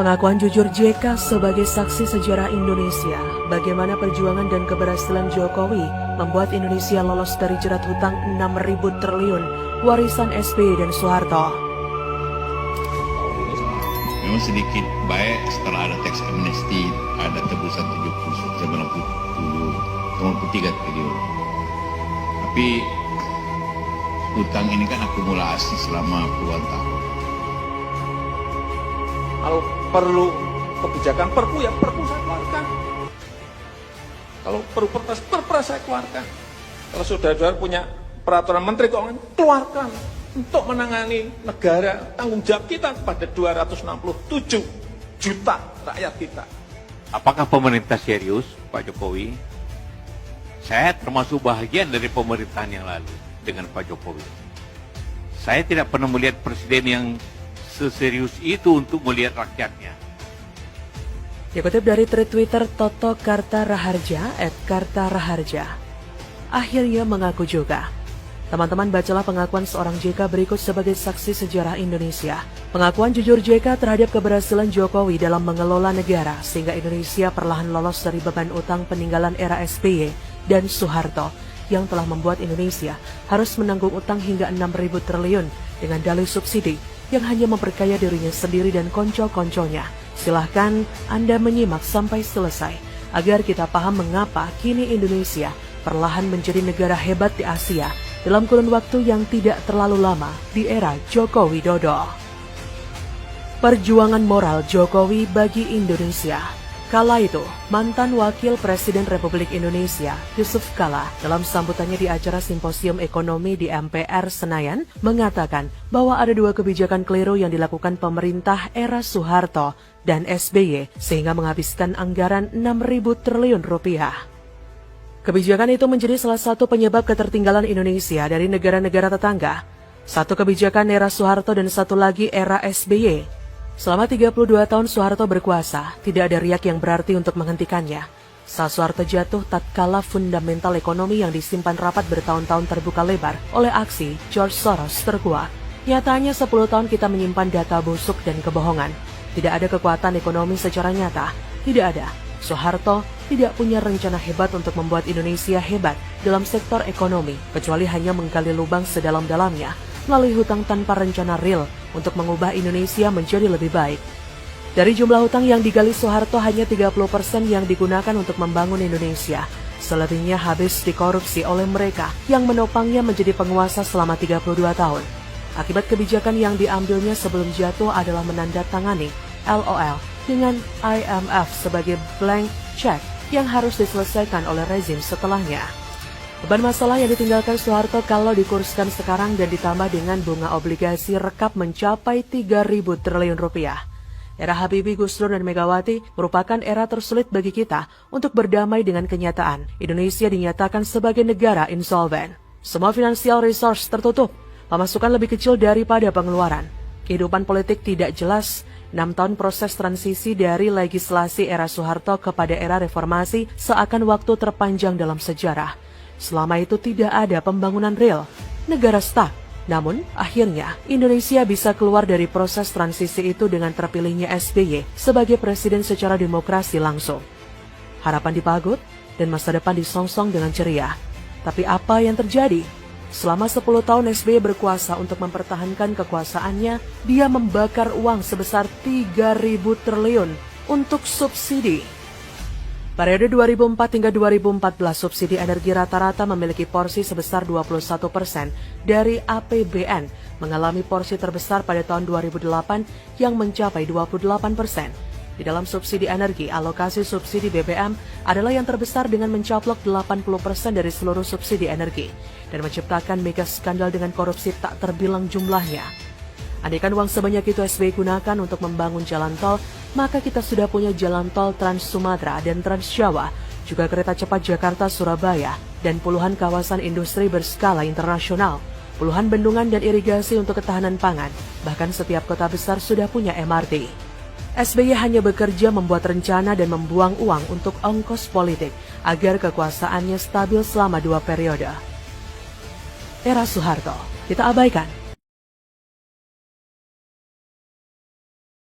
Pengakuan jujur JK sebagai saksi sejarah Indonesia, bagaimana perjuangan dan keberhasilan Jokowi membuat Indonesia lolos dari jerat hutang 6.000 triliun warisan SBY dan Soeharto. Memang sedikit baik setelah ada teks amnesti, ada tebusan 93 triliun. Tapi hutang ini kan akumulasi selama puluhan tahun. Kalau perlu kebijakan perpu, ya perpu saya keluarkan. Kalau perlu perpres saya keluarkan. Kalau saudara-saudara punya peraturan menteri keuangan, keluarkan. Untuk menangani negara, tanggung jawab kita kepada 267 juta rakyat kita. Apakah pemerintah serius, Pak Jokowi? Saya termasuk bahagian dari pemerintahan yang lalu dengan Pak Jokowi. Saya tidak pernah melihat presiden yang seserius itu untuk melihat rakyatnya. Dikutip dari tweet Twitter Toto Kartaraharja @Kartaraharja, akhirnya mengaku juga. Teman-teman, bacalah pengakuan seorang JK berikut sebagai saksi sejarah Indonesia. Pengakuan jujur JK terhadap keberhasilan Jokowi dalam mengelola negara sehingga Indonesia perlahan lolos dari beban utang peninggalan era SBY dan Soeharto yang telah membuat Indonesia harus menanggung utang hingga 6.000 triliun dengan dalih subsidi yang hanya memperkaya dirinya sendiri dan konco-konconya. Silahkan Anda menyimak sampai selesai agar kita paham mengapa kini Indonesia perlahan menjadi negara hebat di Asia dalam kurun waktu yang tidak terlalu lama di era Joko Widodo. Perjuangan moral Jokowi bagi Indonesia. Kala itu, mantan Wakil Presiden Republik Indonesia, Yusuf Kala, dalam sambutannya di acara Simposium Ekonomi di MPR Senayan, mengatakan bahwa ada dua kebijakan keliru yang dilakukan pemerintah era Soeharto dan SBY, sehingga menghabiskan anggaran 6.000 triliun rupiah. Kebijakan itu menjadi salah satu penyebab ketertinggalan Indonesia dari negara-negara tetangga. Satu kebijakan era Soeharto dan satu lagi era SBY. Selama 32 tahun Soeharto berkuasa, tidak ada riak yang berarti untuk menghentikannya. Saat Soeharto jatuh, tatkala fundamental ekonomi yang disimpan rapat bertahun-tahun terbuka lebar oleh aksi George Soros terkuat. Nyatanya 10 tahun kita menyimpan data busuk dan kebohongan. Tidak ada kekuatan ekonomi secara nyata. Tidak ada. Soeharto tidak punya rencana hebat untuk membuat Indonesia hebat dalam sektor ekonomi, kecuali hanya menggali lubang sedalam-dalamnya melalui hutang tanpa rencana real untuk mengubah Indonesia menjadi lebih baik. Dari jumlah hutang yang digali Soeharto, hanya 30% yang digunakan untuk membangun Indonesia. Selebihnya habis dikorupsi oleh mereka yang menopangnya menjadi penguasa selama 32 tahun. Akibat kebijakan yang diambilnya sebelum jatuh adalah menandatangani LOL dengan IMF sebagai blank check yang harus diselesaikan oleh rezim setelahnya. Beban masalah yang ditinggalkan Soeharto kalau dikurskan sekarang dan ditambah dengan bunga obligasi rekap mencapai 3.000 triliun rupiah. Era Habibie, Gus Dur, dan Megawati merupakan era tersulit bagi kita untuk berdamai dengan kenyataan. Indonesia dinyatakan sebagai negara insolven. Semua financial resource tertutup, pemasukan lebih kecil daripada pengeluaran. Kehidupan politik tidak jelas. 6 tahun proses transisi dari legislasi era Soeharto kepada era reformasi seakan waktu terpanjang dalam sejarah. Selama itu tidak ada pembangunan real, negara stuck. Namun, akhirnya Indonesia bisa keluar dari proses transisi itu dengan terpilihnya SBY sebagai presiden secara demokrasi langsung. Harapan dipagut dan masa depan disongsong dengan ceria. Tapi apa yang terjadi? Selama 10 tahun SBY berkuasa untuk mempertahankan kekuasaannya, dia membakar uang sebesar 3.000 triliun untuk subsidi. Periode 2004 hingga 2014, subsidi energi rata-rata memiliki porsi sebesar 21% dari APBN, mengalami porsi terbesar pada tahun 2008 yang mencapai 28%. Di dalam subsidi energi, alokasi subsidi BBM adalah yang terbesar dengan mencaplok 80% dari seluruh subsidi energi dan menciptakan mega skandal dengan korupsi tak terbilang jumlahnya. Andaikan uang sebanyak itu SBY gunakan untuk membangun jalan tol, maka kita sudah punya jalan tol Trans Sumatera dan Trans Jawa, juga kereta cepat Jakarta-Surabaya, dan puluhan kawasan industri berskala internasional, puluhan bendungan dan irigasi untuk ketahanan pangan, bahkan setiap kota besar sudah punya MRT. SBY hanya bekerja membuat rencana dan membuang uang untuk ongkos politik agar kekuasaannya stabil selama 2 periode. Era Soeharto kita abaikan.